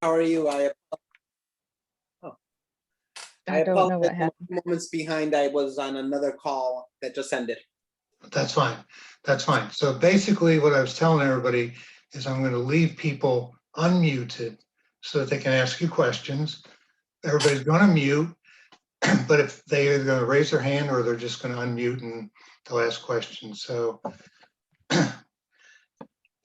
How are you? Oh, I I don't know apologize. what I'm a happened. few moments behind. I was on another call that just ended. That's fine. That's fine. So basically what I was telling everybody is I'm going to leave people unmuted so that they can ask you questions. Everybody's going to mute, but if they're going to raise their hand or they're just going to unmute and they'll ask questions. So,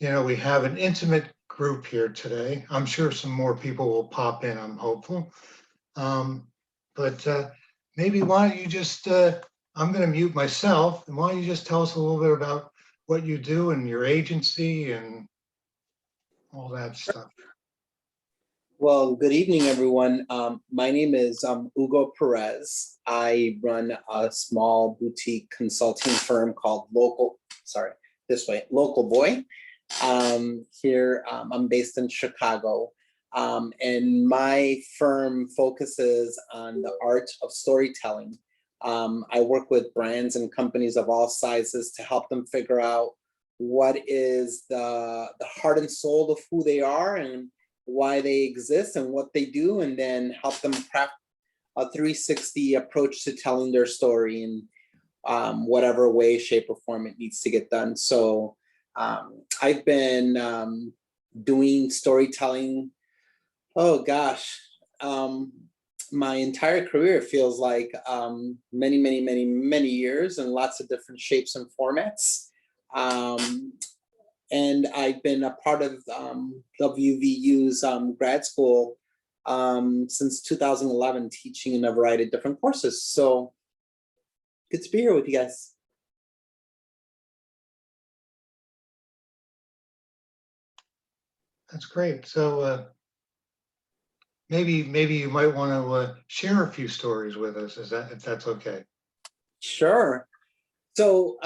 we have an intimate group here today. I'm sure some more people will pop in, I'm hopeful. But maybe why don't you just, I'm going to mute myself, and why don't you just tell us a little bit about what you do and your agency and all that stuff. Well, good evening, everyone. My name is Hugo Perez. I run a small boutique consulting firm called Local Boy. Here, I'm based in Chicago. And my firm focuses on the art of storytelling. I work with brands and companies of all sizes to help them figure out what is the heart and soul of who they are and why they exist and what they do, and then help them craft a 360 approach to telling their story in whatever way, shape, or form it needs to get done. So I've been doing storytelling, oh gosh, my entire career feels like many years and lots of different shapes and formats. And I've been a part of WVU's grad school since 2011, teaching in a variety of different courses. So good to be here with you guys. That's great. So maybe you might want to share a few stories with us, if that's okay. Sure. So,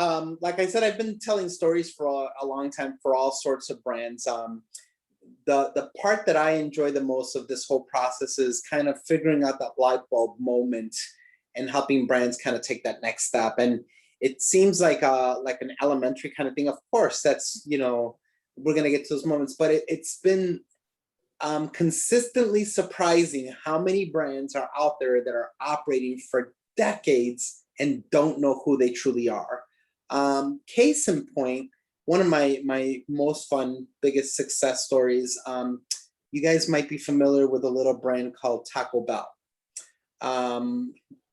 like I said, I've been telling stories for a long time for all sorts of brands. The part that I enjoy the most of this whole process is kind of figuring out that light bulb moment and helping brands kind of take that next step. And it seems like an elementary kind of thing. Of course, that's, we're going to get to those moments, but it's been consistently surprising how many brands are out there that are operating for decades and don't know who they truly are. Case in point, one of my most fun, biggest success stories, you guys might be familiar with a little brand called Taco Bell.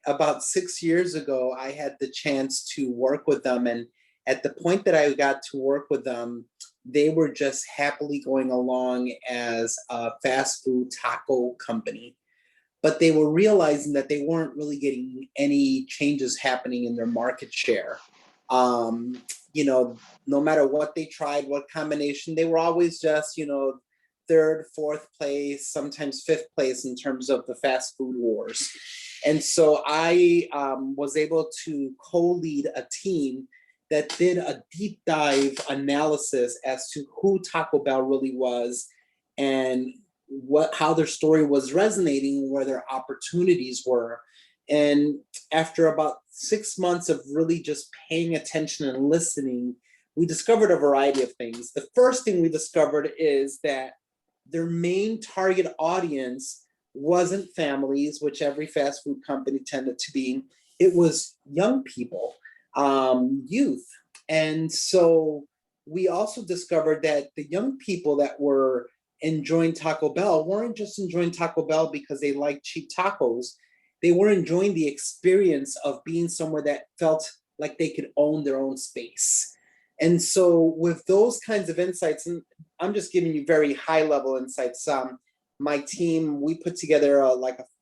About 6 years ago, I had the chance to work with them, and at the point that I got to work with them, they were just happily going along as a fast food taco company. But they were realizing that they weren't really getting any changes happening in their market share. No matter what they tried, what combination, they were always just, third, fourth place, sometimes fifth place in terms of the fast food wars. And so I was able to co-lead a team that did a deep dive analysis as to who Taco Bell really was and how their story was resonating, where their opportunities were. And after about 6 months of really just paying attention and listening, we discovered a variety of things. The first thing we discovered is that their main target audience wasn't families, which every fast food company tended to be. It was young people, youth. And so we also discovered that the young people that were enjoying Taco Bell weren't just enjoying Taco Bell because they liked cheap tacos. They were enjoying the experience of being somewhere that felt like they could own their own space. And so with those kinds of insights, and I'm just giving you very high level insights, my team, we put together a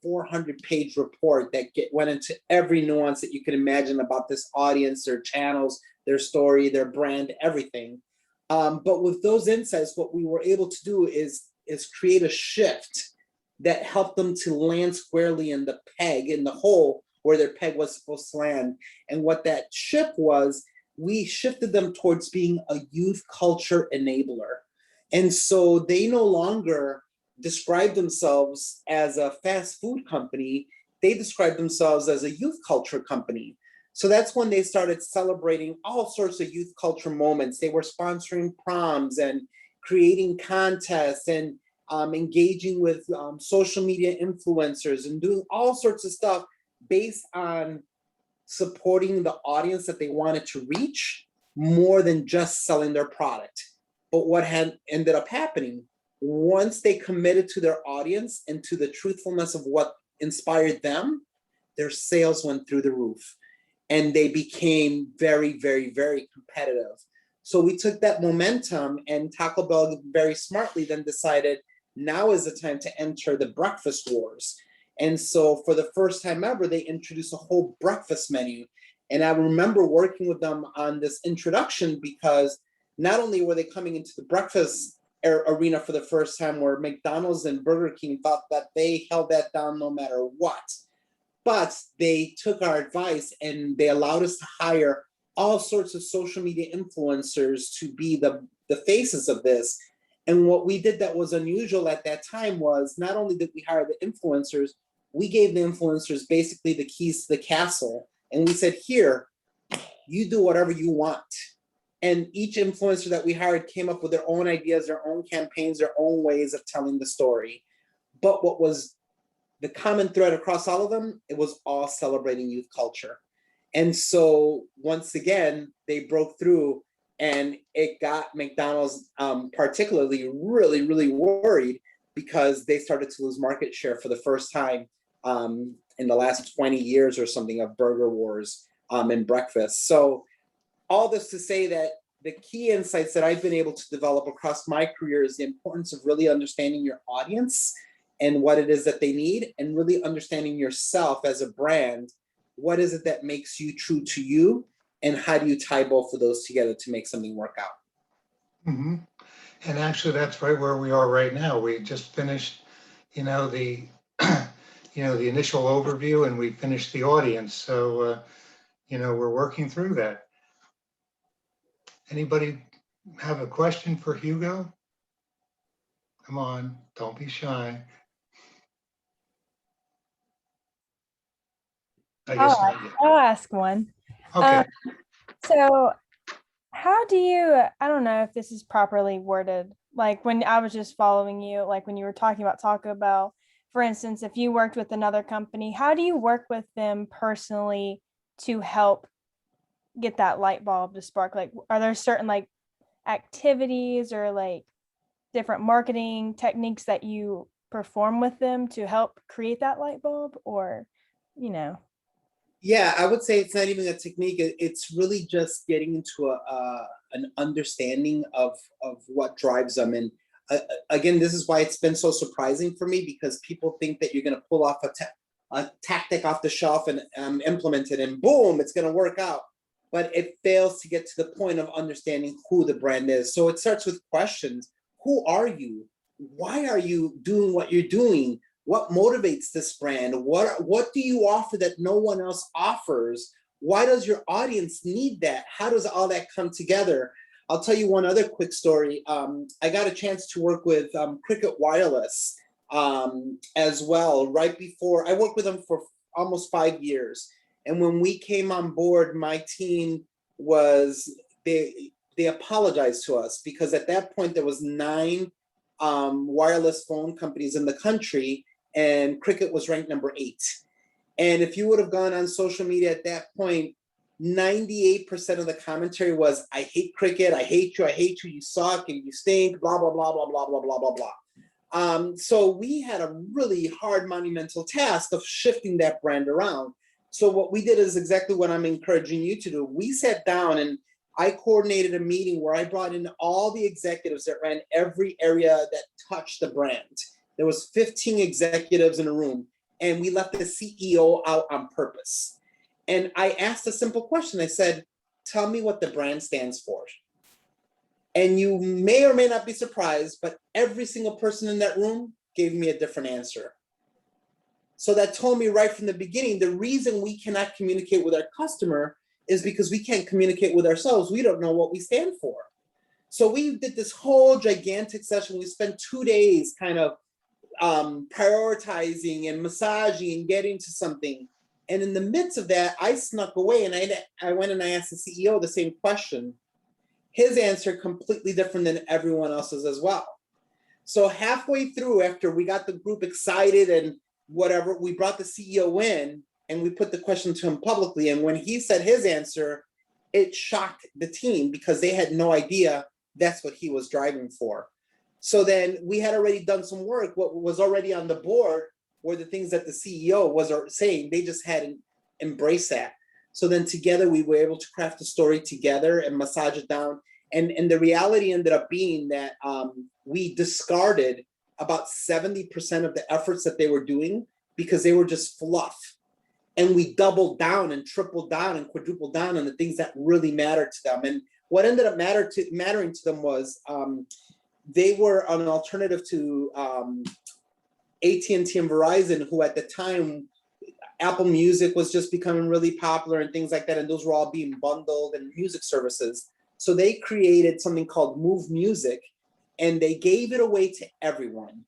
400-page report that went into every nuance that you could imagine about this audience, their channels, their story, their brand, everything. But with those insights, what we were able to do is create a shift that helped them to land squarely in the peg, in the hole where their peg was supposed to land. And what that shift was, we shifted them towards being a youth culture enabler. And so they no longer describe themselves as a fast food company, they describe themselves as a youth culture company. So that's when they started celebrating all sorts of youth culture moments. They were sponsoring proms and creating contests and engaging with social media influencers and doing all sorts of stuff based on supporting the audience that they wanted to reach more than just selling their product. But what had ended up happening, once they committed to their audience and to the truthfulness of what inspired them, their sales went through the roof and they became very, very, very competitive. So we took that momentum, and Taco Bell very smartly then decided now is the time to enter the breakfast wars. And so for the first time ever, they introduced a whole breakfast menu. And I remember working with them on this introduction because not only were they coming into the breakfast arena for the first time, where McDonald's and Burger King thought that they held that down no matter what, but they took our advice and they allowed us to hire all sorts of social media influencers to be the faces of this. And what we did that was unusual at that time was not only did we hire the influencers, we gave the influencers basically the keys to the castle. And we said, here, you do whatever you want. And each influencer that we hired came up with their own ideas, their own campaigns, their own ways of telling the story. But what was the common thread across all of them, it was all celebrating youth culture. And so once again, they broke through, and it got McDonald's particularly really, really worried because they started to lose market share for the first time in the last 20 years or something of burger wars and breakfast. So all this to say that the key insights that I've been able to develop across my career is the importance of really understanding your audience and what it is that they need, and really understanding yourself as a brand. What is it that makes you true to you, and how do you tie both of those together to make something work out? Mm-hmm. And actually, that's right where we are right now. We just finished, the, the initial overview, and we finished the audience. So, we're working through that. Anybody have a question for Hugo? Come on, don't be shy. I guess not yet. I'll ask one. Okay. So how do you, I don't know if this is properly worded, like when I was just following you, like when you were talking about Taco Bell, for instance, if you worked with another company, how do you work with them personally to help get that light bulb to spark? Like, are there certain like activities or like different marketing techniques that you perform with them to help create that light bulb, or, Yeah, I would say it's not even a technique. It's really just getting into an understanding of what drives them. And again, this is why it's been so surprising for me, because people think that you're going to pull off a tactic off the shelf and implement it, and boom, it's going to work out. But it fails to get to the point of understanding who the brand is. So it starts with questions. Who are you? Why are you doing what you're doing? What motivates this brand? What do you offer that no one else offers? Why does your audience need that? How does all that come together? I'll tell you one other quick story. I got a chance to work with Cricket Wireless as well. Right before, I worked with them for almost 5 years. And when we came on board, my team they apologized to us because at that point there was 9 wireless phone companies in the country, and Cricket was ranked number 8. And if you would have gone on social media at that point, 98% of the commentary was, I hate Cricket, I hate you, you suck, and you stink, blah, blah, blah, blah, blah, blah, blah, blah, blah. So we had a really hard monumental task of shifting that brand around. So what we did is exactly what I'm encouraging you to do. We sat down and I coordinated a meeting where I brought in all the executives that ran every area that touched the brand. There was 15 executives in a room, and we left the CEO out on purpose. And I asked a simple question. I said, tell me what the brand stands for. And you may or may not be surprised, but every single person in that room gave me a different answer. So that told me right from the beginning, the reason we cannot communicate with our customer is because we can't communicate with ourselves. We don't know what we stand for. So we did this whole gigantic session. We spent 2 days kind of prioritizing and massaging and getting to something. And in the midst of that, I snuck away and I went and I asked the CEO the same question. His answer completely different than everyone else's as well. So halfway through, after we got the group excited and whatever, we brought the CEO in and we put the question to him publicly. And when he said his answer, it shocked the team because they had no idea that's what he was driving for. So then we had already done some work. What was already on the board were the things that the CEO was saying. They just hadn't embraced that. So then together we were able to craft a story together and massage it down. And the reality ended up being that we discarded about 70% of the efforts that they were doing because they were just fluff. And we doubled down and tripled down and quadrupled down on the things that really mattered to them. And what ended up mattering to them was they were an alternative to AT&T and Verizon, who at the time, Apple Music was just becoming really popular and things like that. And those were all being bundled and music services. So they created something called Move Music, and they gave it away to everyone.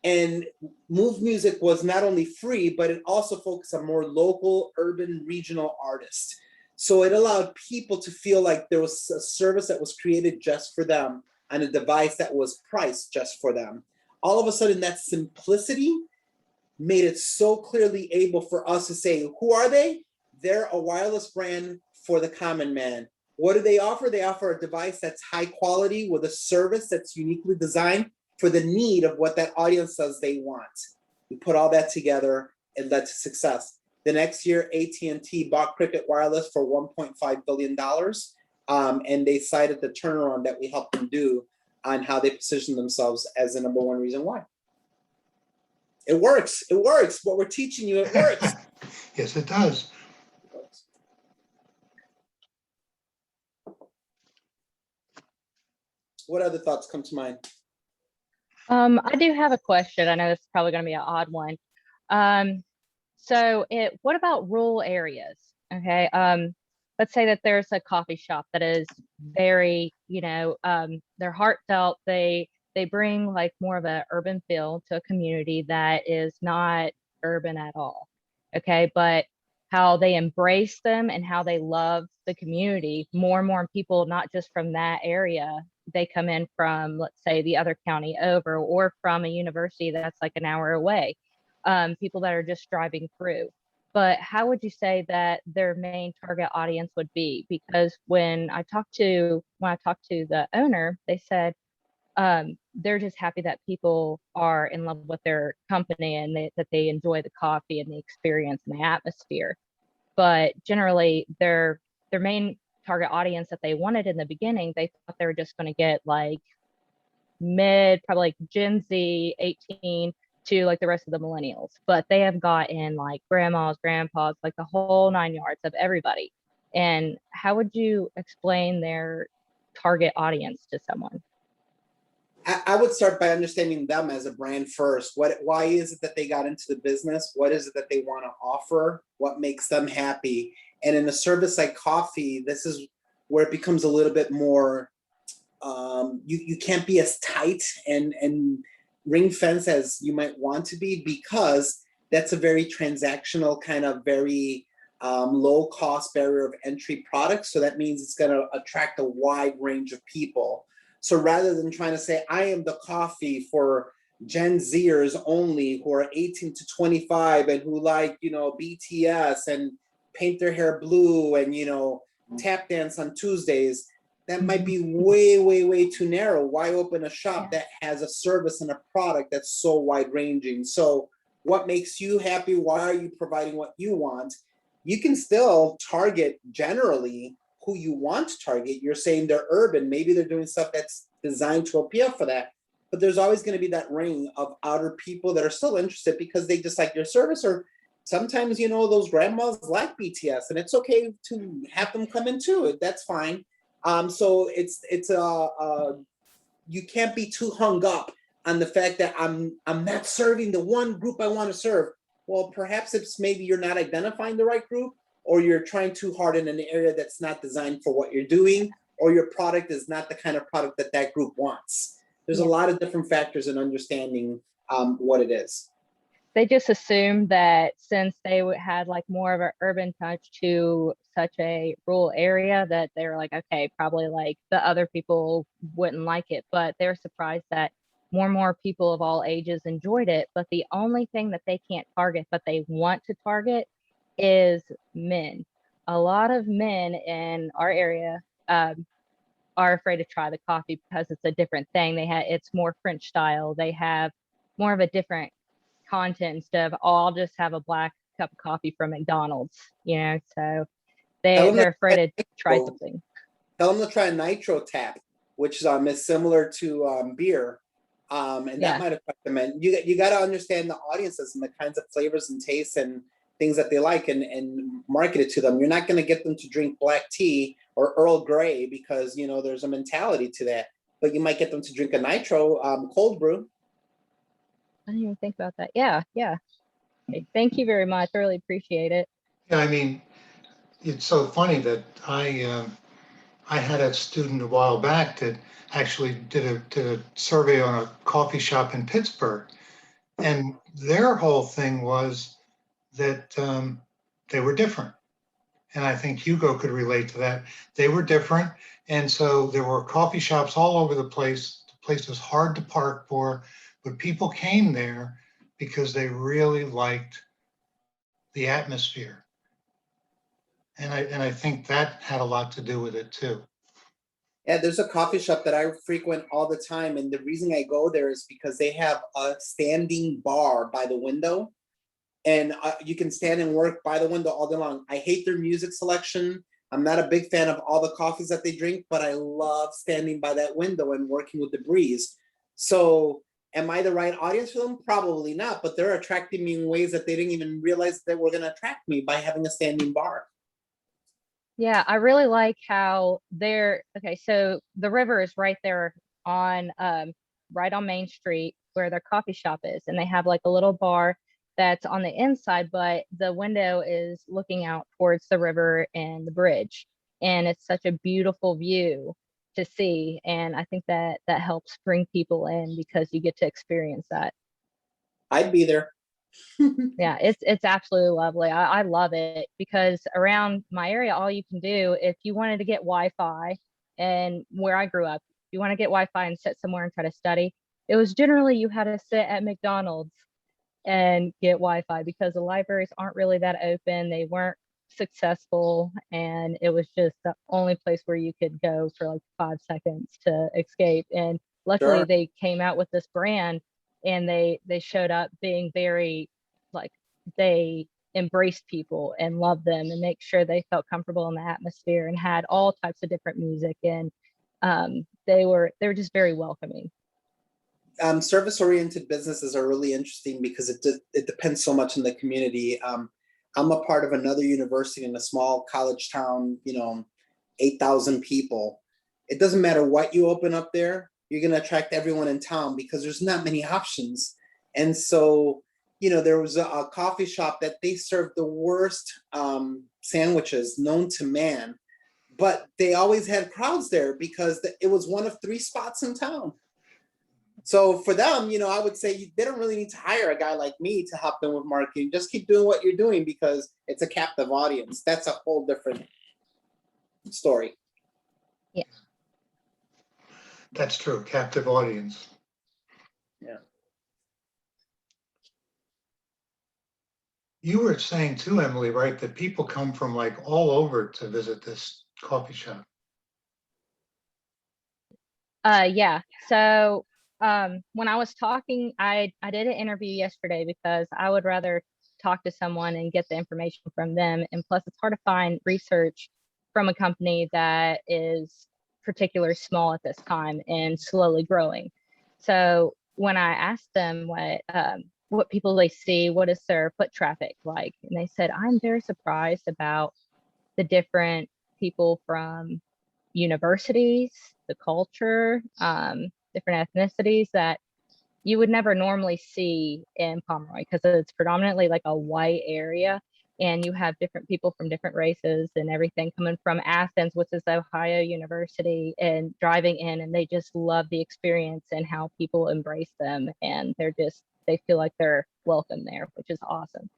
And Move Music was not only free, but it also focused on more local, urban, regional artists. So it allowed people to feel like there was a service that was created just for them on a device that was priced just for them. All of a sudden, that simplicity made it so clearly able for us to say, who are they? They're a wireless brand for the common man. What do they offer? They offer a device that's high quality with a service that's uniquely designed for the need of what that audience says they want. We put all that together and led to success. The next year, AT&T bought Cricket Wireless for $1.5 billion. And they cited the turnaround that we helped them do on how they position themselves as the number one reason why. It works. It works. What we're teaching you, it works. Yes, it does. What other thoughts come to mind? I do have a question. I know this is probably going to be an odd one. What about rural areas? Okay. Let's say that there's a coffee shop that is very, they're heartfelt. They bring like more of an urban feel to a community that is not urban at all. Okay. But how they embrace them and how they love the community, more and more people, not just from that area, they come in from, let's say, the other county over, or from a university that's like an hour away, people that are just driving through. But how would you say that their main target audience would be? Because when I talked to the owner, they said they're just happy that people are in love with their company and that they enjoy the coffee and the experience and the atmosphere. But generally, their main target audience that they wanted in the beginning, they thought they were just going to get like probably like Gen Z 18 to like the rest of the millennials, but they have gotten like grandmas, grandpas, like the whole 9 yards of everybody. And how would you explain their target audience to someone? I would start by understanding them as a brand first. Why is it that they got into the business? What is it that they want to offer? What makes them happy? And in a service like coffee, this is where it becomes a little bit more, you can't be as tight and ring fence as you might want to be, because that's a very transactional kind of very low cost barrier of entry product. So that means it's going to attract a wide range of people. So rather than trying to say, I am the coffee for Gen Zers only who are 18 to 25 and who like, BTS and paint their hair blue and, tap dance on Tuesdays, that might be way, way, way too narrow. Why open a shop that has a service and a product that's so wide ranging? So what makes you happy? Why are you providing what you want? You can still target generally who you want to target. You're saying they're urban. Maybe they're doing stuff that's designed to appeal for that. But there's always going to be that ring of outer people that are still interested because they just like your service. Or sometimes, those grandmas like BTS, and it's okay to have them come in too. That's fine. So you can't be too hung up on the fact that I'm not serving the one group I want to serve. Well, perhaps it's maybe you're not identifying the right group, or you're trying too hard in an area that's not designed for what you're doing, or your product is not the kind of product that group wants. There's a lot of different factors in understanding what it is. They just assumed that since they had like more of an urban touch to such a rural area, that they were like, okay, probably like the other people wouldn't like it. But they're surprised that more and more people of all ages enjoyed it. But the only thing that they can't target, but they want to target, is men. A lot of men in our area are afraid to try the coffee because it's a different thing. It's more French style. They have more of a different content instead of, oh, I'll just have a black cup of coffee from McDonald's, you know. So Tell 'em they're to afraid to try try something. Tell them to try a nitro tap, which is similar to beer. And Yeah. that might affect them. And you got to understand the audiences and the kinds of flavors and tastes and things that they like, and market it to them. You're not going to get them to drink black tea or Earl Grey because there's a mentality to that. But you might get them to drink a nitro cold brew. I didn't even think about that. Yeah, yeah. Okay, thank you very much. I really appreciate it. Yeah, I mean, it's so funny that I had a student a while back that actually did a survey on a coffee shop in Pittsburgh, and their whole thing was that they were different. And I think Hugo could relate to that. They were different, and so there were coffee shops all over the place. The place was hard to park for, but people came there because they really liked the atmosphere. And I think that had a lot to do with it too. Yeah, there's a coffee shop that I frequent all the time, and the reason I go there is because they have a standing bar by the window, and you can stand and work by the window all day long. I hate their music selection. I'm not a big fan of all the coffees that they drink, but I love standing by that window and working with the breeze. So, am I the right audience for them? Probably not, but they're attracting me in ways that they didn't even realize that were going to attract me by having a standing bar. Yeah, I really like how okay, so the river is right there on right on Main Street where their coffee shop is, and they have like a little bar that's on the inside, but the window is looking out towards the river and the bridge, and it's such a beautiful view to see, and I think that that helps bring people in because you get to experience that. I'd be there. Yeah, it's absolutely lovely. I love it because around my area, all you can do if you wanted to get Wi-Fi, and where I grew up, if you want to get Wi-Fi and sit somewhere and try to study, it was generally you had to sit at McDonald's and get Wi-Fi because the libraries aren't really that open. They weren't successful, and it was just the only place where you could go for like 5 seconds to escape. And luckily, Sure. they came out with this brand, and they showed up being very like they embraced people and loved them and make sure they felt comfortable in the atmosphere and had all types of different music, and they were just very welcoming. Service-oriented businesses are really interesting because it depends so much on the community. I'm a part of another university in a small college town, 8,000 people. It doesn't matter what you open up there, you're going to attract everyone in town because there's not many options. And so, there was a coffee shop that they served the worst sandwiches known to man, but they always had crowds there because it was one of 3 spots in town. So for them, I would say they don't really need to hire a guy like me to help them with marketing. Just keep doing what you're doing because it's a captive audience. That's a whole different story. Yeah. That's true, captive audience. Yeah. You were saying too, Emily, right, that people come from like all over to visit this coffee shop. Yeah. So when I was talking, I did an interview yesterday because I would rather talk to someone and get the information from them. And plus, it's hard to find research from a company that is particularly small at this time and slowly growing. So when I asked them what people they see, what is their foot traffic like, and they said, I'm very surprised about the different people from universities, the culture, different ethnicities that you would never normally see in Pomeroy because it's predominantly like a white area. And you have different people from different races and everything coming from Athens, which is Ohio University, and driving in, and they just love the experience and how people embrace them. And they feel like they're welcome there, which is awesome.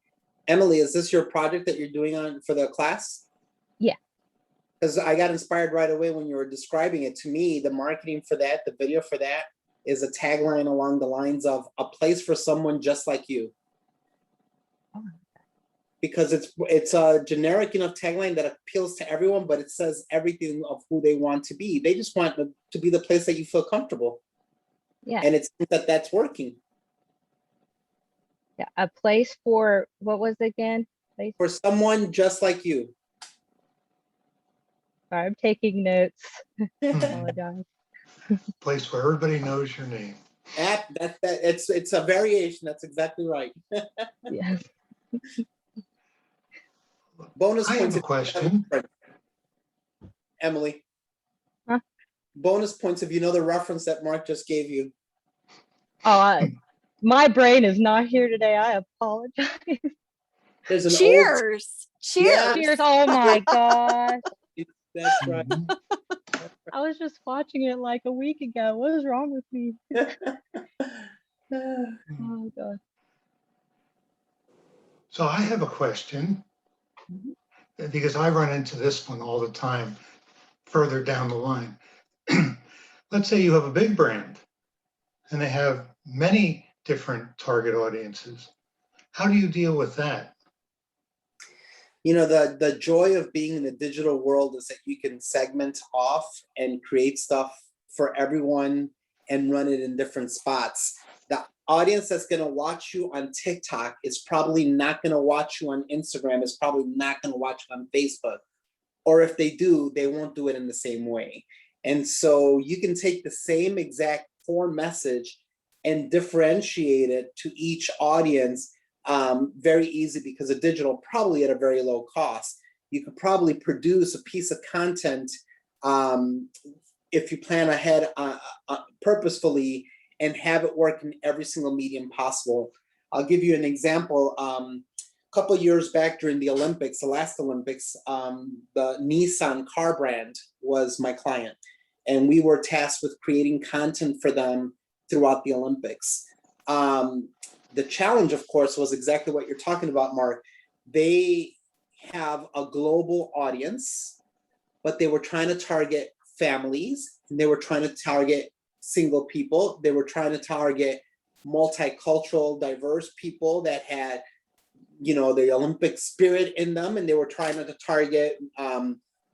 Emily, is this your project that you're doing for the class? Yeah. Because I got inspired right away when you were describing it to me. The marketing for that, the video for that is a tagline along the lines of "a place for someone just like you." Because it's a generic enough tagline that appeals to everyone, but it says everything of who they want to be. They just want to be the place that you feel comfortable. Yeah. And it's that's working. Yeah. A place for, what was it again? Place For someone just like you. Sorry, I'm taking notes. Apologize. Place where everybody knows your name. It's a variation. That's exactly right. Yes. Bonus I points. have a question. Emily. Huh? Bonus points if you know the reference that Mark just gave you. Oh, my brain is not here today. I apologize. There's an Cheers. Cheers. Yeah. Cheers. Oh my gosh. That's right. Mhm. I was just watching it like a week ago. What is wrong with me? Oh god. So I have a question, because I run into this one all the time further down the line. Let's say you have a big brand and they have many different target audiences. How do you deal with that? You know, the joy of being in the digital world is that you can segment off and create stuff for everyone and run it in different spots. The audience that's going to watch you on TikTok is probably not going to watch you on Instagram, is probably not going to watch you on Facebook. Or if they do, they won't do it in the same way. And so you can take the same exact core message and differentiate it to each audience very easy, because of digital, probably at a very low cost. You could probably produce a piece of content if you plan ahead purposefully and have it work in every single medium possible. I'll give you an example. A couple of years back during the Olympics, the last Olympics, the Nissan car brand was my client. And we were tasked with creating content for them throughout the Olympics. The challenge, of course, was exactly what you're talking about, Mark. They have a global audience, but they were trying to target families, and they were trying to target single people. They were trying to target multicultural, diverse people that had, you know, the Olympic spirit in them, and they were trying to target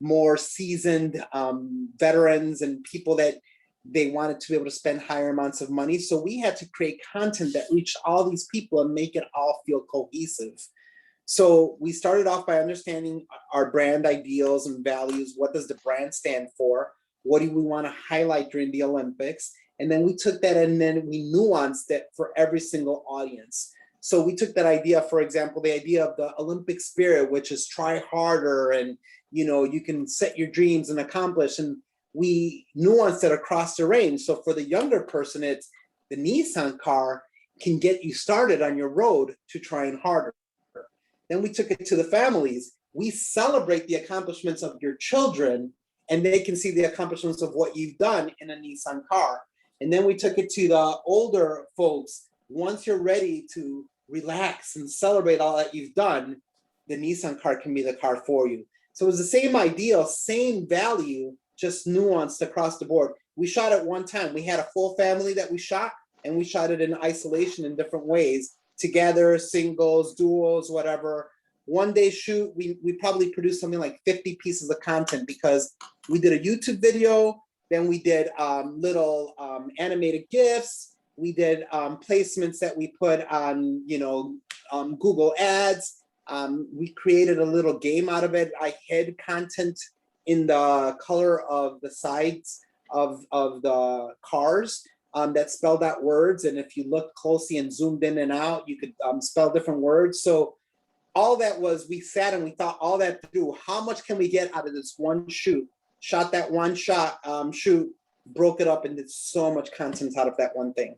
more seasoned veterans and people that they wanted to be able to spend higher amounts of money. So we had to create content that reached all these people and make it all feel cohesive. So we started off by understanding our brand ideals and values. What does the brand stand for? What do we want to highlight during the Olympics? And then we took that and then we nuanced it for every single audience. So we took that idea, for example, the idea of the Olympic spirit, which is try harder and, you know, you can set your dreams and accomplish. And we nuanced it across the range. So for the younger person, it's the Nissan car can get you started on your road to trying harder. Then we took it to the families. We celebrate the accomplishments of your children, and they can see the accomplishments of what you've done in a Nissan car. And then we took it to the older folks. Once you're ready to relax and celebrate all that you've done, the Nissan car can be the car for you. So it was the same idea, same value, just nuanced across the board. We shot it one time. We had a full family that we shot, and we shot it in isolation in different ways, together, singles, duos, whatever. One day shoot, we probably produced something like 50 pieces of content, because we did a YouTube video, then we did little animated GIFs, we did placements that we put on, you know, Google Ads. We created a little game out of it. I hid content in the color of the sides of the cars that spelled out words. And if you looked closely and zoomed in and out, you could spell different words. So all that was, we sat and we thought all that through. How much can we get out of this one shoot? Shot that one shoot, broke it up, and did so much content out of that one thing.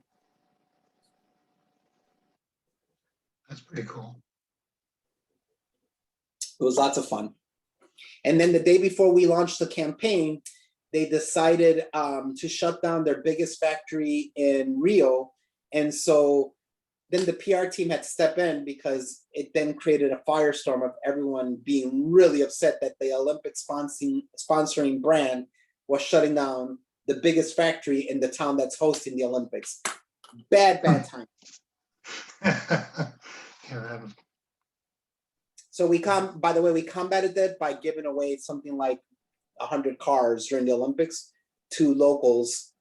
That's pretty cool. It was lots of fun. And then the day before we launched the campaign, they decided to shut down their biggest factory in Rio. And so then the PR team had to step in, because it then created a firestorm of everyone being really upset that the Olympic sponsoring brand was shutting down the biggest factory in the town that's hosting the Olympics. Bad time. Yeah, So by the way, we combated that by giving away something like 100 cars during the Olympics to locals.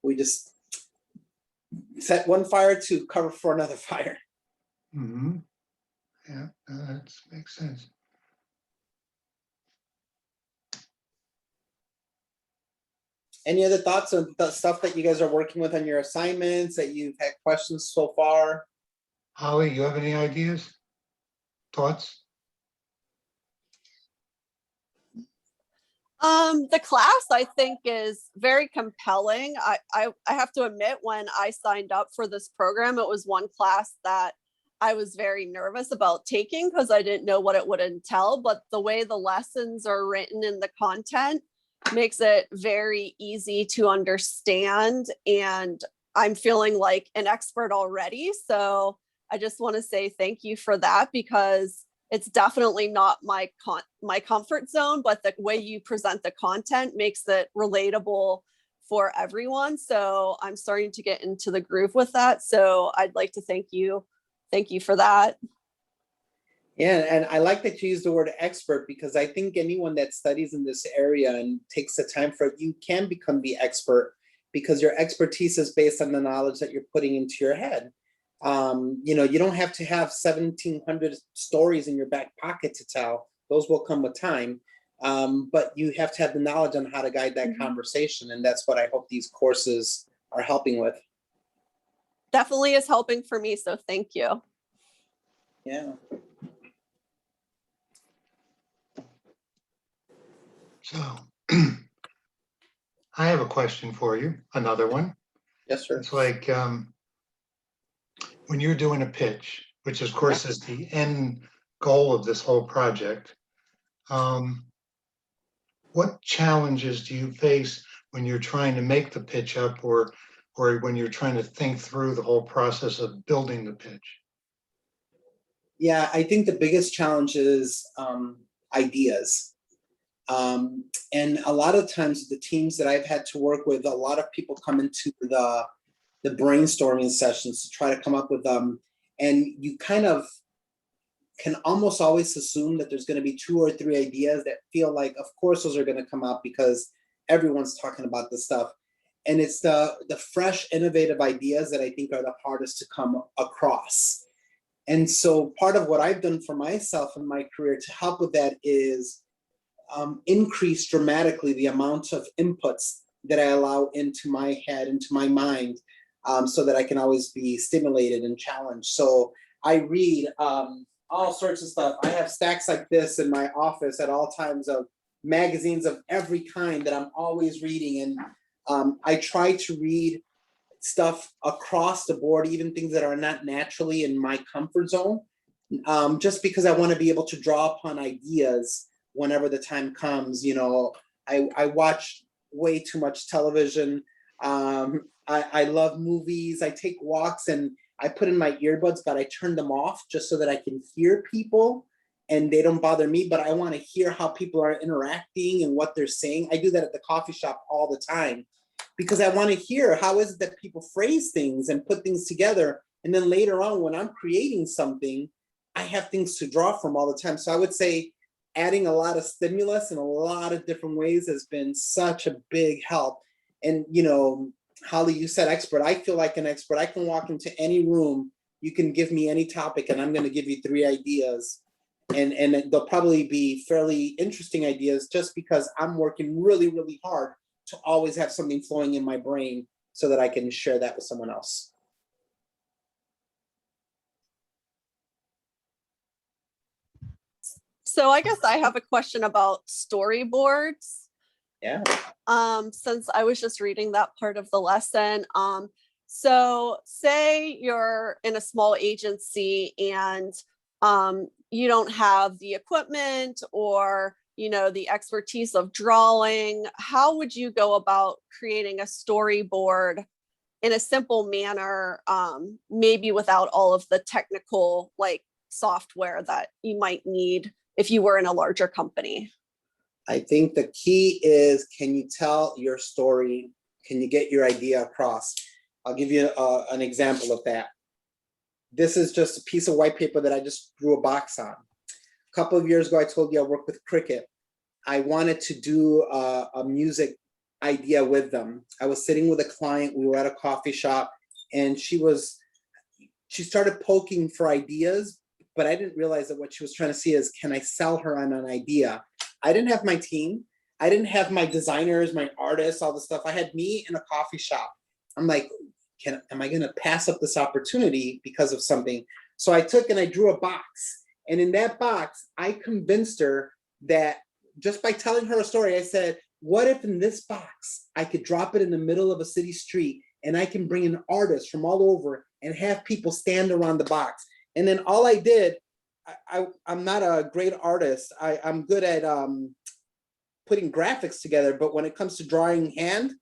We just set one fire to cover for another fire. mhm. Yeah, that makes sense. Any other thoughts on the stuff that you guys are working with on your assignments that you've had questions so far? Holly, you have any ideas, thoughts? The class I think is very compelling. I have to admit, when I signed up for this program, it was one class that I was very nervous about taking because I didn't know what it would entail, but the way the lessons are written in the content makes it very easy to understand. And I'm feeling like an expert already. So I just want to say thank you for that, because it's definitely not my comfort zone, but the way you present the content makes it relatable for everyone. So I'm starting to get into the groove with that. So I'd like to thank you. Thank you for that. Yeah, and I like that you use the word expert, because I think anyone that studies in this area and takes the time for it, you can become the expert, because your expertise is based on the knowledge that you're putting into your head. You don't have to have 1,700 stories in your back pocket to tell. Those will come with time. But you have to have the knowledge on how to guide that conversation. And that's what I hope these courses are helping with. Definitely is helping for me. So thank you. Yeah. So I have a question for you, another one. Yes, sir. It's like when you're doing a pitch, which of course is the end goal of this whole project, what challenges do you face when you're trying to make the pitch up, or when you're trying to think through the whole process of building the pitch? Yeah, I think the biggest challenge is ideas. And a lot of times the teams that I've had to work with, a lot of people come into the brainstorming sessions to try to come up with them. And you kind of can almost always assume that there's going to be 2 or 3 ideas that feel like, of course, those are going to come up because everyone's talking about this stuff. And it's the fresh, innovative ideas that I think are the hardest to come across. And so part of what I've done for myself in my career to help with that is increase dramatically the amount of inputs that I allow into my head, into my mind, so that I can always be stimulated and challenged. So I read all sorts of stuff. I have stacks like this in my office at all times of magazines of every kind that I'm always reading. And I try to read stuff across the board, even things that are not naturally in my comfort zone, just because I want to be able to draw upon ideas whenever the time comes. I watch way too much television. I love movies. I take walks and I put in my earbuds, but I turn them off just so that I can hear people and they don't bother me. But I want to hear how people are interacting and what they're saying. I do that at the coffee shop all the time because I want to hear how is it that people phrase things and put things together. And then later on, when I'm creating something, I have things to draw from all the time. So I would say adding a lot of stimulus in a lot of different ways has been such a big help. And, Holly, you said expert. I feel like an expert. I can walk into any room. You can give me any topic and I'm going to give you 3 ideas. And they'll probably be fairly interesting ideas just because I'm working really, really hard to always have something flowing in my brain so that I can share that with someone else. So I guess I have a question about storyboards. Yeah. Since I was just reading that part of the lesson. So say you're in a small agency and you don't have the equipment or the expertise of drawing. How would you go about creating a storyboard in a simple manner, maybe without all of the technical software that you might need if you were in a larger company? I think the key is, can you tell your story? Can you get your idea across? I'll give you an example of that. This is just a piece of white paper that I just drew a box on. A couple of years ago, I told you I worked with Cricket. I wanted to do a music idea with them. I was sitting with a client, we were at a coffee shop, and she started poking for ideas, but I didn't realize that what she was trying to see is, can I sell her on an idea? I didn't have my team. I didn't have my designers, my artists, all the stuff. I had me in a coffee shop. I'm like, am I gonna pass up this opportunity because of something? So I took and I drew a box. And in that box, I convinced her that just by telling her a story, I said, what if in this box, I could drop it in the middle of a city street and I can bring in artists from all over and have people stand around the box. And then all I did, I'm not a great artist. I'm good at putting graphics together, but when it comes to drawing hand,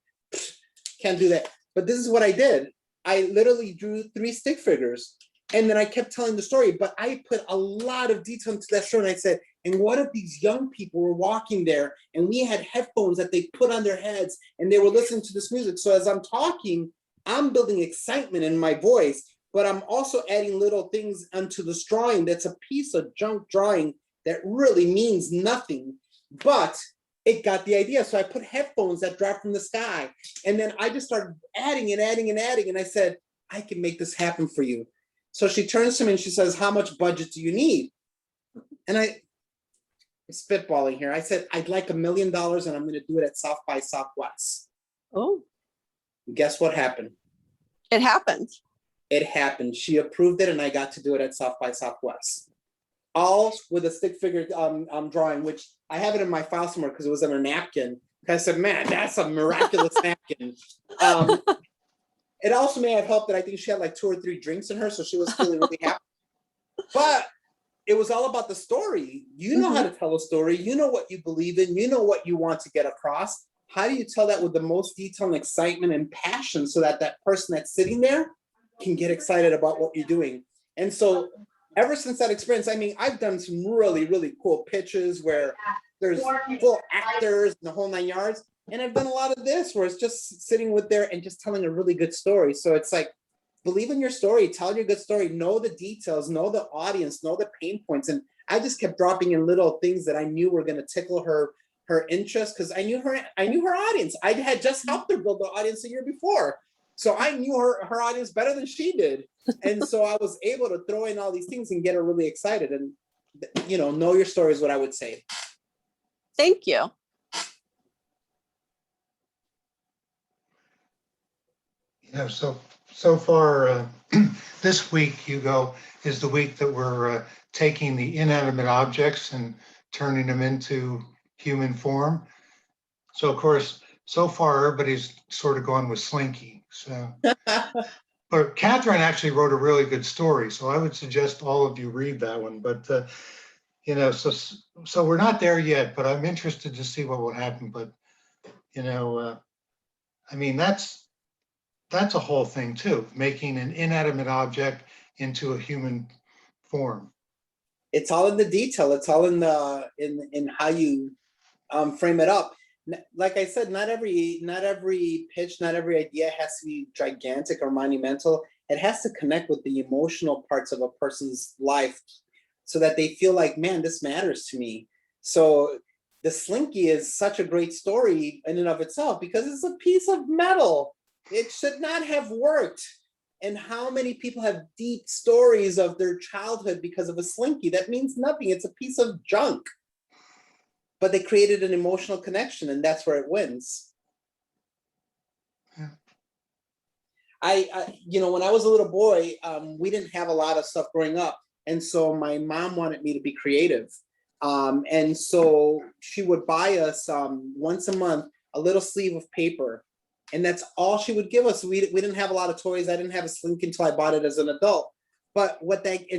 can't do that. But this is what I did. I literally drew 3 stick figures, and then I kept telling the story, but I put a lot of detail into that story. And I said, and what if these young people were walking there and we had headphones that they put on their heads and they were listening to this music? So as I'm talking, I'm building excitement in my voice, but I'm also adding little things onto this drawing that's a piece of junk drawing that really means nothing, but it got the idea. So I put headphones that drop from the sky. And then I just started adding and adding and adding. And I said, I can make this happen for you. So she turns to me and she says, how much budget do you need? And I'm spitballing here. I said, I'd like $1 million and I'm going to do it at South by Southwest. Oh, Guess what happened? it happened. It happened. She approved it and I got to do it at South by Southwest. All with a stick figure drawing, which I have it in my file somewhere because it was on a napkin. I said, man, that's a miraculous napkin. It also may have helped that I think she had like 2 or 3 drinks in her, so she was feeling really happy. But it was all about the story. You know how to tell a story. You know what you believe in. You know what you want to get across. How do you tell that with the most detail and excitement and passion so that that person that's sitting there can get excited about what you're doing? And so ever since that experience, I mean, I've done some really, really cool pitches where there's full actors and the whole 9 yards. And I've done a lot of this where it's just sitting with there and just telling a really good story. So it's like, believe in your story, tell your good story, know the details, know the audience, know the pain points. And I just kept dropping in little things that I knew were going to tickle her interest, because I knew her audience. I had just helped her build the audience the year before. So I knew her audience better than she did. And so I was able to throw in all these things and get her really excited. And, you know your story is what I would say. Thank you. Yeah, so far, this week, Hugo, is the week that we're taking the inanimate objects and turning them into human form. So of course, so far, everybody's sort of gone with Slinky. So, but Catherine actually wrote a really good story. So I would suggest all of you read that one. But, so we're not there yet, but I'm interested to see what will happen. But, I mean, that's a whole thing too, making an inanimate object into a human form. It's all in the detail. It's all in the in how you frame it up. Like I said, not every pitch, not every idea has to be gigantic or monumental. It has to connect with the emotional parts of a person's life so that they feel like, man, this matters to me. So the Slinky is such a great story in and of itself because it's a piece of metal. It should not have worked. And how many people have deep stories of their childhood because of a Slinky? That means nothing. It's a piece of junk. But they created an emotional connection, and that's where it wins. Yeah. When I was a little boy, we didn't have a lot of stuff growing up. And so my mom wanted me to be creative. And so she would buy us once a month a little sleeve of paper. And that's all she would give us. We didn't have a lot of toys. I didn't have a Slinky until I bought it as an adult. But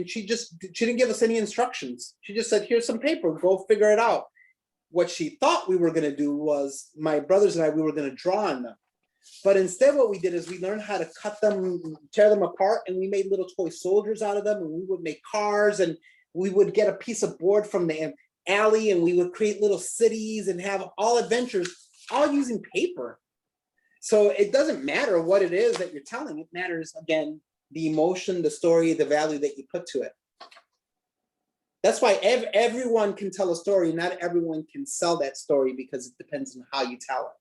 she didn't give us any instructions. She just said, here's some paper, go figure it out. What she thought we were going to do was, my brothers and I, we were going to draw on them. But instead what we did is we learned how to cut them, tear them apart, and we made little toy soldiers out of them, and we would make cars, and we would get a piece of board from the alley and we would create little cities and have all adventures, all using paper. So it doesn't matter what it is that you're telling. It matters, again, the emotion, the story, the value that you put to it. That's why everyone can tell a story. Not everyone can sell that story because it depends on how you tell it.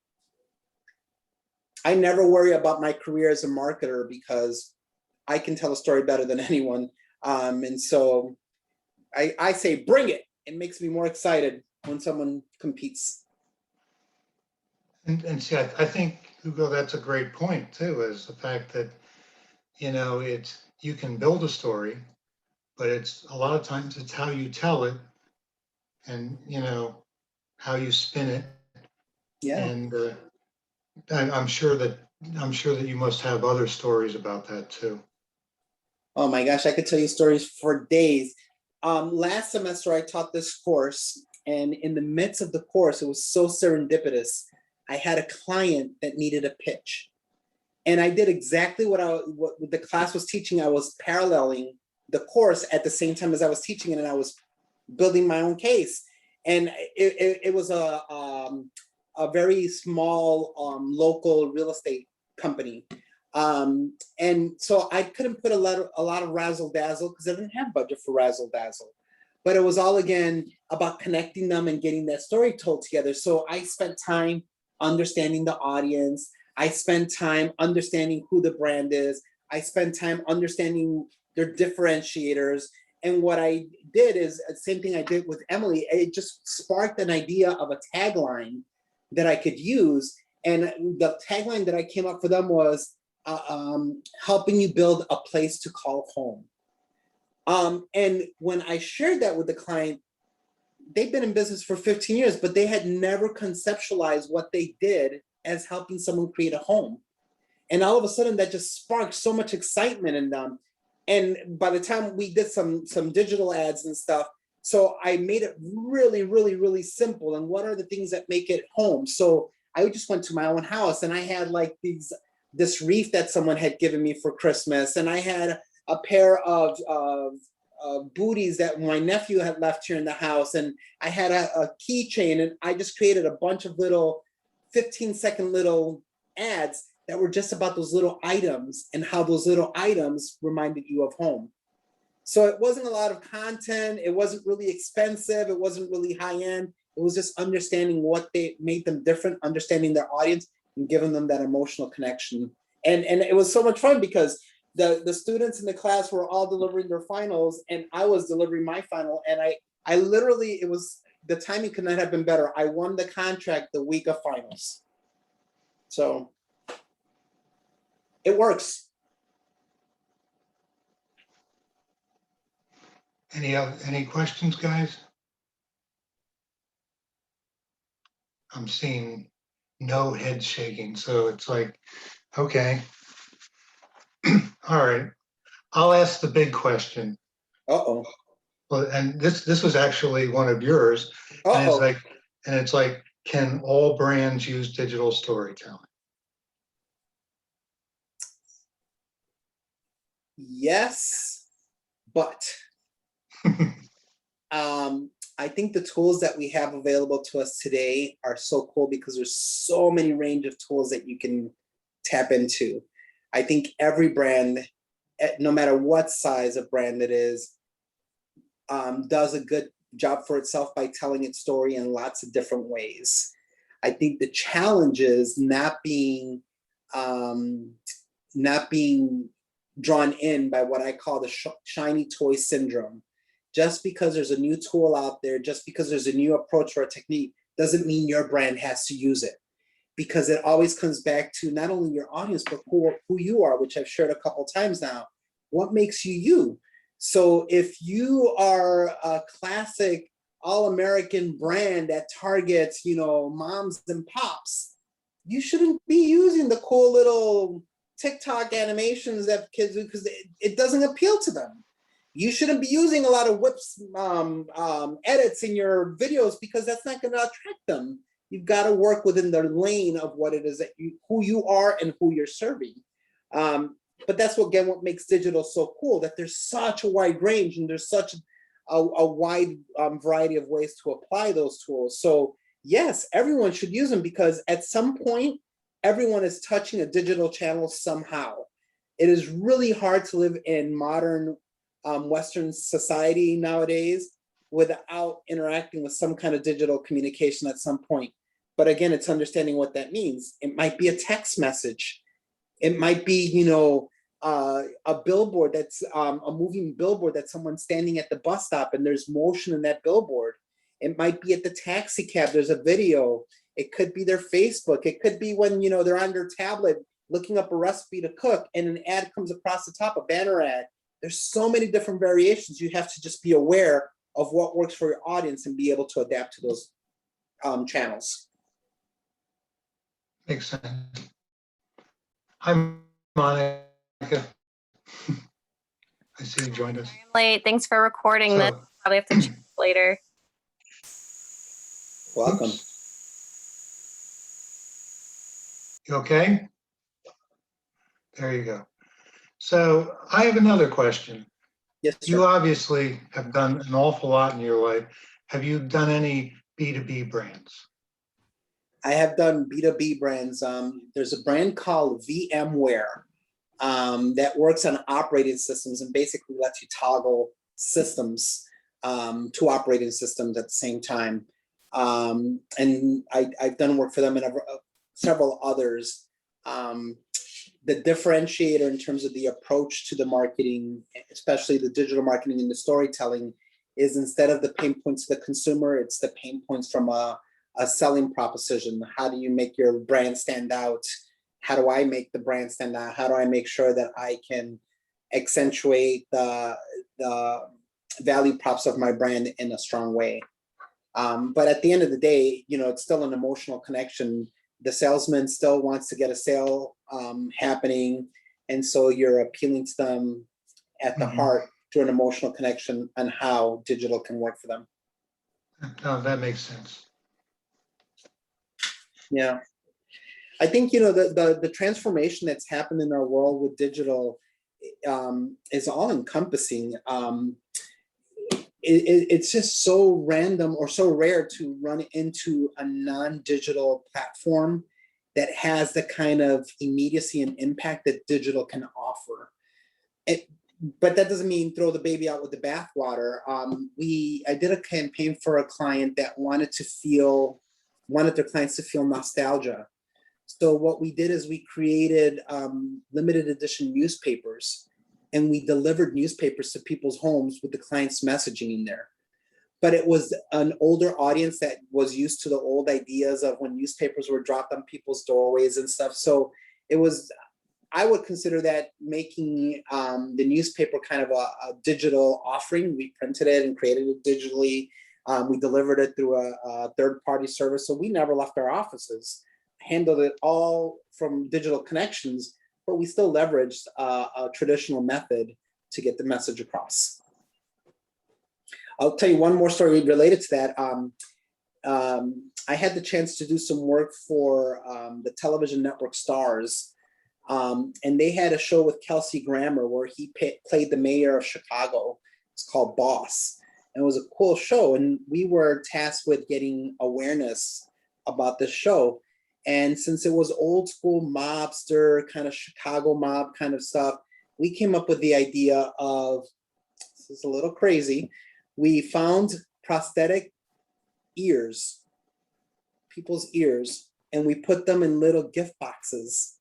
I never worry about my career as a marketer because I can tell a story better than anyone. And so I say, bring it. It makes me more excited when someone competes. And see, I think, Hugo, that's a great point too, is the fact that, you know, you can build a story, but it's a lot of times it's how you tell it and, you know, how you spin it. Yeah. And I'm sure that you must have other stories about that too. Oh my gosh, I could tell you stories for days. Last semester, I taught this course, and in the midst of the course, it was so serendipitous. I had a client that needed a pitch, and I did exactly what the class was teaching. I was paralleling the course at the same time as I was teaching it, and I was building my own case. And it was a very small local real estate company. And so I couldn't put a lot of razzle dazzle because I didn't have budget for razzle dazzle. But it was all, again, about connecting them and getting that story told together. So I spent time understanding the audience. I spent time understanding who the brand is. I spent time understanding their differentiators. And what I did is the same thing I did with Emily. It just sparked an idea of a tagline that I could use. And the tagline that I came up for them was helping you build a place to call home. And when I shared that with the client, they've been in business for 15 years, but they had never conceptualized what they did as helping someone create a home. And all of a sudden that just sparked so much excitement in them. And by the time we did some digital ads and stuff, so I made it really, really, really simple. And what are the things that make it home? So I just went to my own house and I had like this wreath that someone had given me for Christmas. And I had a pair of booties that my nephew had left here in the house. And I had a keychain, and I just created a bunch of little 15-second little ads that were just about those little items and how those little items reminded you of home. So it wasn't a lot of content. It wasn't really expensive. It wasn't really high end. It was just understanding what they made them different, understanding their audience, and giving them that emotional connection. And it was so much fun because the students in the class were all delivering their finals, and I was delivering my final. And I literally, it was, the timing could not have been better. I won the contract the week of finals. So it works. Any questions, guys? I'm seeing no head shaking, so it's like, okay. All right, I'll ask the big question. Uh-oh. Well, and this was actually one of yours. And it's like, can all brands use digital storytelling? Yes, but I think the tools that we have available to us today are so cool because there's so many range of tools that you can tap into. I think every brand, no matter what size of brand it is, does a good job for itself by telling its story in lots of different ways. I think the challenge is not being drawn in by what I call the shiny toy syndrome. Just because there's a new tool out there, just because there's a new approach or a technique, doesn't mean your brand has to use it. Because it always comes back to not only your audience, but who you are, which I've shared a couple times now. What makes you you? So if you are a classic all-American brand that targets, moms and pops, you shouldn't be using the cool little TikTok animations that kids do because it doesn't appeal to them. You shouldn't be using a lot of whips edits in your videos because that's not going to attract them. You've got to work within the lane of what it is that who you are and who you're serving. But that's what makes digital so cool, that there's such a wide range and there's such a wide variety of ways to apply those tools. So yes, everyone should use them, because at some point, everyone is touching a digital channel somehow. It is really hard to live in modern Western society nowadays without interacting with some kind of digital communication at some point. But again, it's understanding what that means. It might be a text message. It might be, a billboard that's a moving billboard that someone's standing at the bus stop and there's motion in that billboard. It might be at the taxi cab, there's a video. It could be their Facebook. It could be when, they're on their tablet looking up a recipe to cook and an ad comes across the top, a banner ad. There's so many different variations. You have to just be aware of what works for your audience and be able to adapt to those channels. Makes sense. Hi, Monica. I see you joined us. I'm late. Thanks for recording this. So- Probably have to check later. Welcome. Oops. You okay? There you go. So I have another question. Yes, You sir. obviously have done an awful lot in your life. Have you done any B2B brands? I have done B2B brands. There's a brand called VMware that works on operating systems and basically lets you toggle systems to operating systems at the same time. And I've done work for them and several others. The differentiator in terms of the approach to the marketing, especially the digital marketing and the storytelling, is instead of the pain points to the consumer, it's the pain points from a selling proposition. How do you make your brand stand out? How do I make the brand stand out? How do I make sure that I can accentuate the value props of my brand in a strong way? But at the end of the day, it's still an emotional connection. The salesman still wants to get a sale happening. And so you're appealing to them at the heart through an emotional connection on how digital can work for them. No, that makes sense. Yeah. I think, the transformation that's happened in our world with digital is all encompassing. It's just so random or so rare to run into a non-digital platform that has the kind of immediacy and impact that digital can offer. But that doesn't mean throw the baby out with the bathwater. I did a campaign for a client that wanted their clients to feel nostalgia. So what we did is we created limited edition newspapers, and we delivered newspapers to people's homes with the client's messaging in there. But it was an older audience that was used to the old ideas of when newspapers were dropped on people's doorways and stuff. So I would consider that making the newspaper kind of a digital offering. We printed it and created it digitally. We delivered it through a third-party service. So we never left our offices, handled it all from digital connections, but we still leveraged a traditional method to get the message across. I'll tell you one more story related to that. I had the chance to do some work for the television network Starz, and they had a show with Kelsey Grammer where he played the mayor of Chicago. It's called Boss, and it was a cool show. And we were tasked with getting awareness about this show. And since it was old school mobster, kind of Chicago mob kind of stuff, we came up with the idea of, this is a little crazy, we found prosthetic ears, people's ears, and we put them in little gift boxes.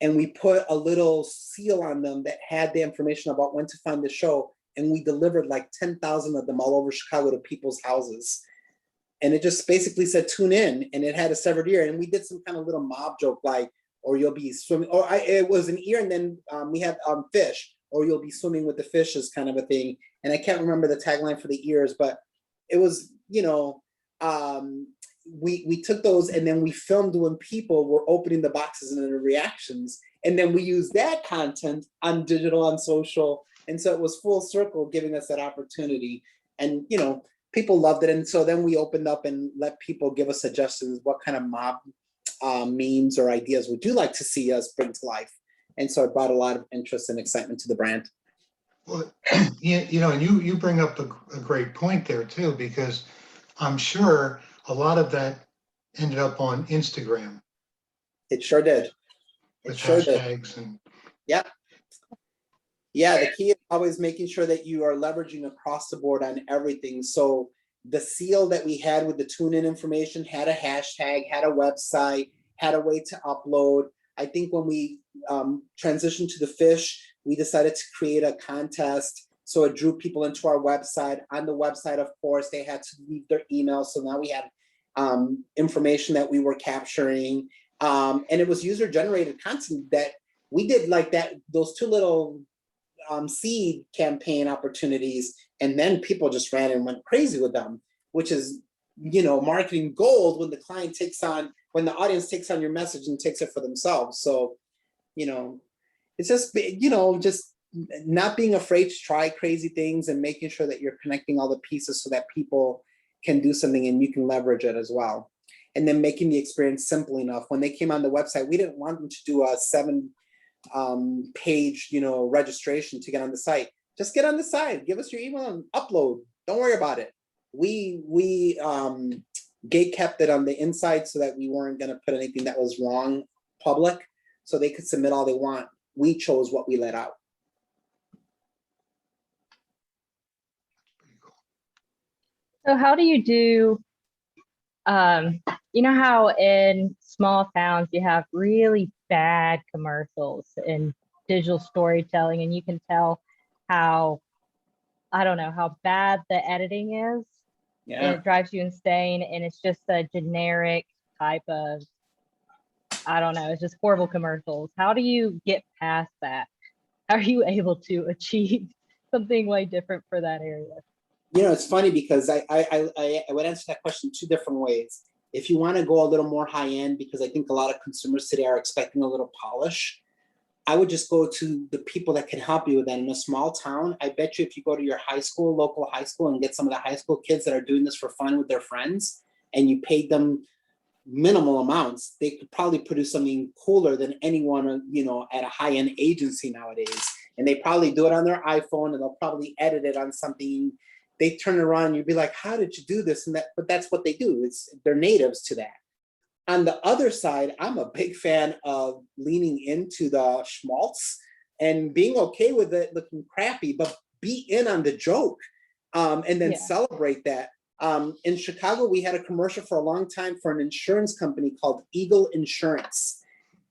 And we put a little seal on them that had the information about when to find the show. And we delivered like 10,000 of them all over Chicago to people's houses. And it just basically said, tune in, and it had a severed ear. And we did some kind of little mob joke like, or you'll be swimming, or it was an ear, and then we had fish, or you'll be swimming with the fishes kind of a thing. And I can't remember the tagline for the ears, but it was, we took those and then we filmed when people were opening the boxes and the reactions. And then we used that content on digital, on social. And so it was full circle, giving us that opportunity. And, people loved it. And so then we opened up and let people give us suggestions. What kind of mob memes or ideas would you like to see us bring to life? And so it brought a lot of interest and excitement to the brand. Well, and you bring up a great point there too, because I'm sure a lot of that ended up on Instagram It sure did. It with sure did. hashtags and, Yeah. Yeah, the key is always making sure that you are leveraging across the board on everything. So the seal that we had with the tune-in information had a hashtag, had a website, had a way to upload. I think when we transitioned to the fish, we decided to create a contest. So it drew people into our website. On the website, of course, they had to leave their email. So now we had information that we were capturing. And it was user-generated content that we did, like that, those two little seed campaign opportunities, and then people just ran and went crazy with them, which is, marketing gold when when the audience takes on your message and takes it for themselves. So, it's just, just not being afraid to try crazy things and making sure that you're connecting all the pieces so that people can do something and you can leverage it as well. And then making the experience simple enough. When they came on the website, we didn't want them to do a 7-page, registration to get on the site. Just get on the site, give us your email and upload. Don't worry about it. We gate kept it on the inside so that we weren't going to put anything that was wrong public, so they could submit all they want. We chose what we let out. So how do you do, you know how in small towns you have really bad commercials and digital storytelling, and you can tell how, I don't know, how bad the editing is. Yeah. And it drives you insane, and it's just a generic type of, I don't know, it's just horrible commercials. How do you get past that? How are you able to achieve something way different for that area? It's funny because I would answer that question 2 different ways. If you want to go a little more high end, because I think a lot of consumers today are expecting a little polish, I would just go to the people that can help you with that. In a small town, I bet you if you go to your local high school, and get some of the high school kids that are doing this for fun with their friends, and you paid them minimal amounts, they could probably produce something cooler than anyone, at a high-end agency nowadays. And they probably do it on their iPhone, and they'll probably edit it on something. They turn around, and you'd be like, how did you do this? And that, but that's what they do. They're natives to that. On the other side, I'm a big fan of leaning into the schmaltz and being okay with it looking crappy, but be in on the joke, and then celebrate that. In Chicago, we had a commercial for a long time for an insurance company called Eagle Insurance.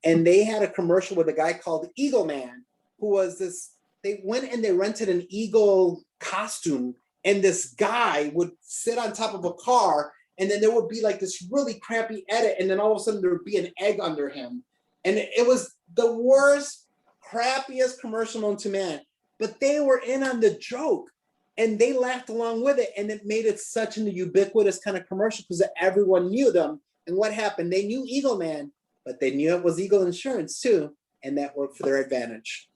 And they had a commercial with a guy called Eagle Man, who was this, they went and they rented an eagle costume, and this guy would sit on top of a car, and then there would be like this really crappy edit, and then all of a sudden there would be an egg under him. And it was the worst, crappiest commercial known to man. But they were in on the joke, and they laughed along with it, and it made it such an ubiquitous kind of commercial because everyone knew them. And what happened? They knew Eagle Man, but they knew it was Eagle Insurance too, and that worked for their advantage.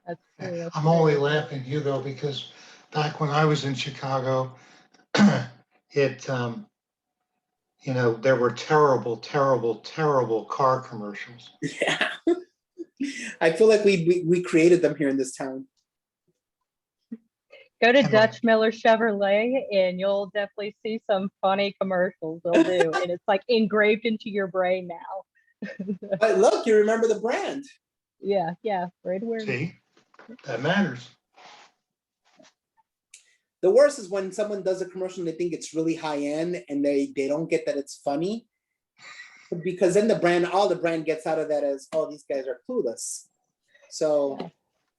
That's true, that's I'm true. only laughing, Hugo, because back when I was in Chicago, there were terrible, terrible, terrible car commercials. Yeah. I feel like we created them here in this town. Go to Dutch Miller Chevrolet and you'll definitely see some funny commercials they'll do. And it's like engraved into your brain now. But look, you remember the brand. Yeah, right aware. See, that matters. The worst is when someone does a commercial and they think it's really high end and they don't get that it's funny. Because then all the brand gets out of that is, oh, these guys are clueless. So if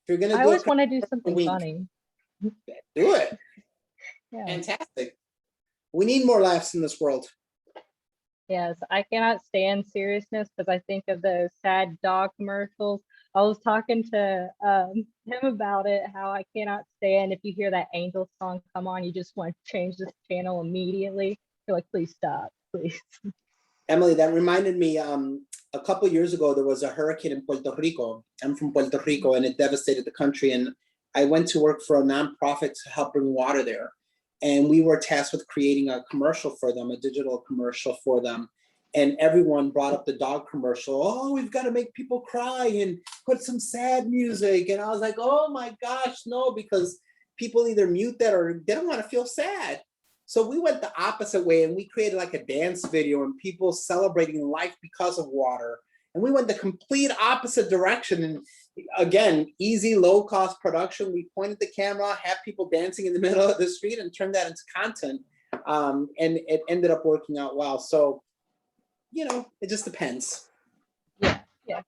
you're gonna I always want to do something funny. Do it. Yeah. Fantastic. We need more laughs in this world. Yes, I cannot stand seriousness because I think of those sad dog commercials. I was talking to him about it, how I cannot stand if you hear that Angel song come on, you just want to change this channel immediately. You're like, please stop, please. Emily, that reminded me, a couple of years ago, there was a hurricane in Puerto Rico. I'm from Puerto Rico, and it devastated the country. And I went to work for a nonprofit to help bring water there. And we were tasked with creating a commercial for them, a digital commercial for them. and everyone brought up the dog commercial. Oh, we've got to make people cry and put some sad music. And I was like, oh my gosh, no, because people either mute that or they don't want to feel sad. So we went the opposite way and we created like a dance video and people celebrating life because of water. And we went the complete opposite direction. And again, easy, low cost production. We pointed the camera, have people dancing in the middle of the street and turned that into content. And it ended up working out well. So, you know, it just depends. Yeah, yeah.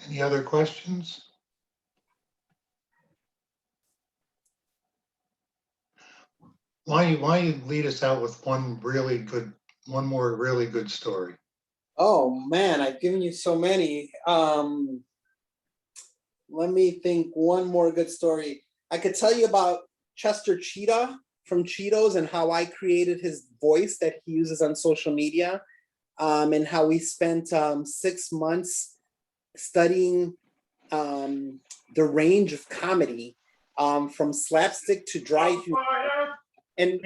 Any other questions? Why don't you lead us out with one more really good story? Oh man, I've given you so many. Let me think one more good story. I could tell you about Chester Cheetah from Cheetos and how I created his voice that he uses on social media, and how we spent 6 months studying the range of comedy, from slapstick to dry humor. And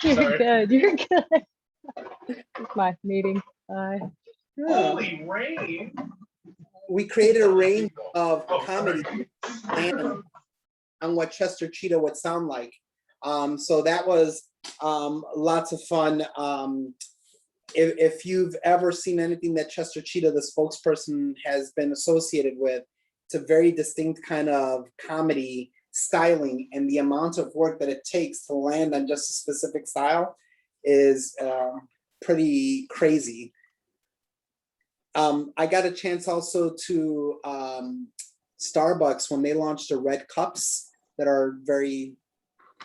You're good. You're good. It's my meeting. holy rain! We created a range of comedy and on what Chester Cheetah would sound like. So that was lots of fun. If you've ever seen anything that Chester Cheetah, the spokesperson, has been associated with, it's a very distinct kind of comedy styling, and the amount of work that it takes to land on just a specific style is pretty crazy. I got a chance also to Starbucks when they launched the red cups that are very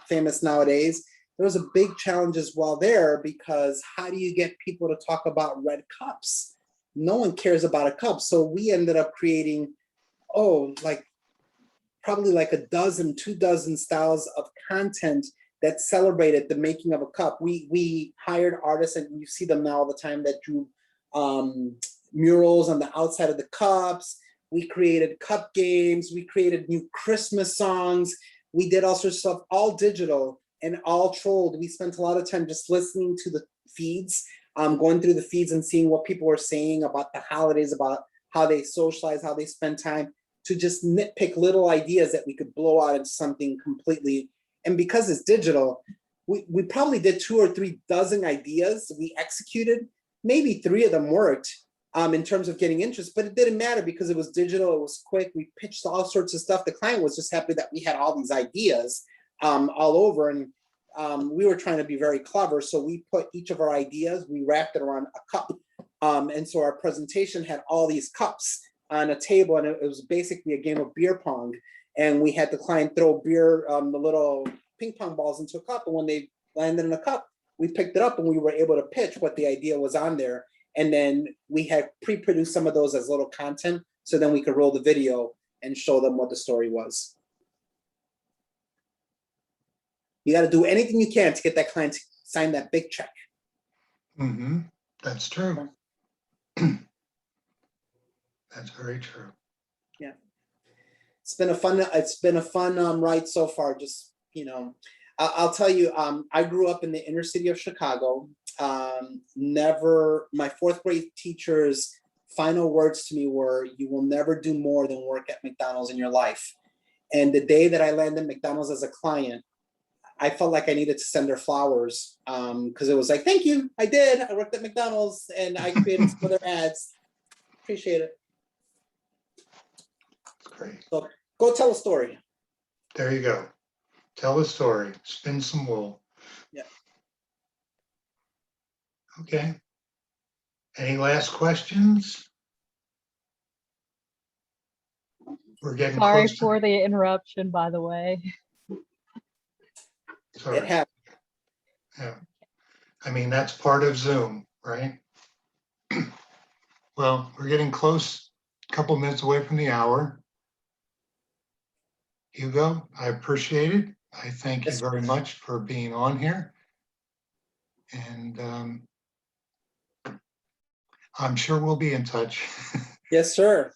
famous nowadays. There was a big challenge as well there, because how do you get people to talk about red cups? No one cares about a cup. So we ended up creating, probably like 2 dozen styles of content that celebrated the making of a cup. We hired artists, and you see them now all the time, that drew murals on the outside of the cups. We created cup games. We created new Christmas songs. We did all sorts of stuff, all digital and all trolled. We spent a lot of time just listening to the feeds, going through the feeds and seeing what people were saying about the holidays, about how they socialize, how they spend time, to just nitpick little ideas that we could blow out into something completely. And because it's digital, we probably did 2 or 3 dozen ideas we executed. Maybe 3 of them worked in terms of getting interest, but it didn't matter because it was digital, it was quick. We pitched all sorts of stuff. The client was just happy that we had all these ideas all over, and we were trying to be very clever. So we put each of our ideas, we wrapped it around a cup. And so our presentation had all these cups on a table, and it was basically a game of beer pong. And we had the client throw beer, the little ping pong balls into a cup. And when they landed in a cup, we picked it up and we were able to pitch what the idea was on there. And then we had pre-produced some of those as little content. So then we could roll the video and show them what the story was. You got to do anything you can to get that client to sign that big check. Mm-hmm. That's true. That's very true. Yeah. It's been a fun ride so far. Just, you know, I'll tell you, I grew up in the inner city of Chicago. My 4th grade teacher's final words to me were, "You will never do more than work at McDonald's in your life." And the day that I landed McDonald's as a client, I felt like I needed to send her flowers, because it was like, thank you, I did. I worked at McDonald's and I created some other ads. Appreciate it. That's great. So go tell a story. There you go. Tell a story. Spin some wool. Yeah. Okay. Any last questions? We're getting Sorry close to- for the interruption, by the way. Sorry. It happened. Yeah. I mean, that's part of Zoom, right? Well, we're getting close, a couple minutes away from the hour. Hugo, I appreciate it. I thank you very much for being on here. And I'm sure we'll be in touch. Yes, sir.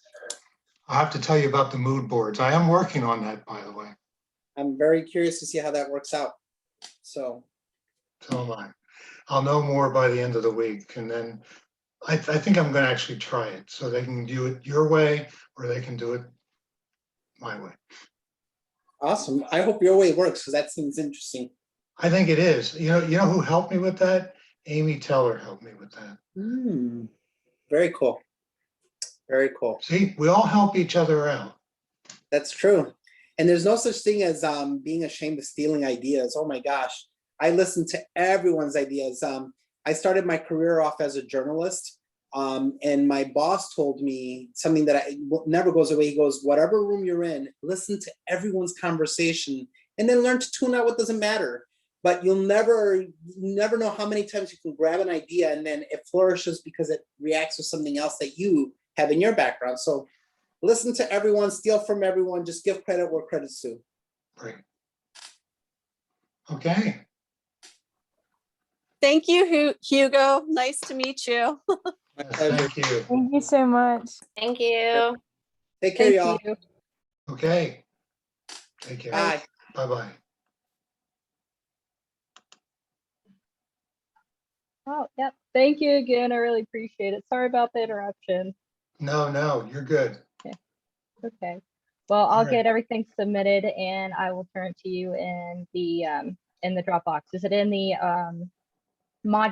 I'll have to tell you about the mood boards. I am working on that, by the way. I'm very curious to see how that works out. So, So am I. I'll know more by the end of the week, and then I think I'm gonna actually try it, so they can do it your way, or they can do it my way. awesome. I hope your way works, because that seems interesting. I think it is. You know who helped me with that? Amy Teller helped me with that. Very cool. Very cool. See, we all help each other out. That's true. And there's no such thing as being ashamed of stealing ideas. Oh my gosh. I listen to everyone's ideas. I started my career off as a journalist. And my boss told me something that never goes away. He goes, whatever room you're in, listen to everyone's conversation and then learn to tune out what doesn't matter. But you'll never know how many times you can grab an idea and then it flourishes because it reacts with something else that you have in your background. So listen to everyone, steal from everyone, just give credit where credit's due. Great. Okay. Thank you, Hugo. Nice to meet you. My Yes, pleasure. thank you. Thank you so much. Thank you. Take care, y'all. Thank you. Okay. Take care. Bye. Bye-bye. Oh, yep. Thank you again. I really appreciate it. Sorry about the interruption. No, you're good. Okay. Well, All I'll right. get everything submitted and I will turn it to you in the Dropbox. Is it in the module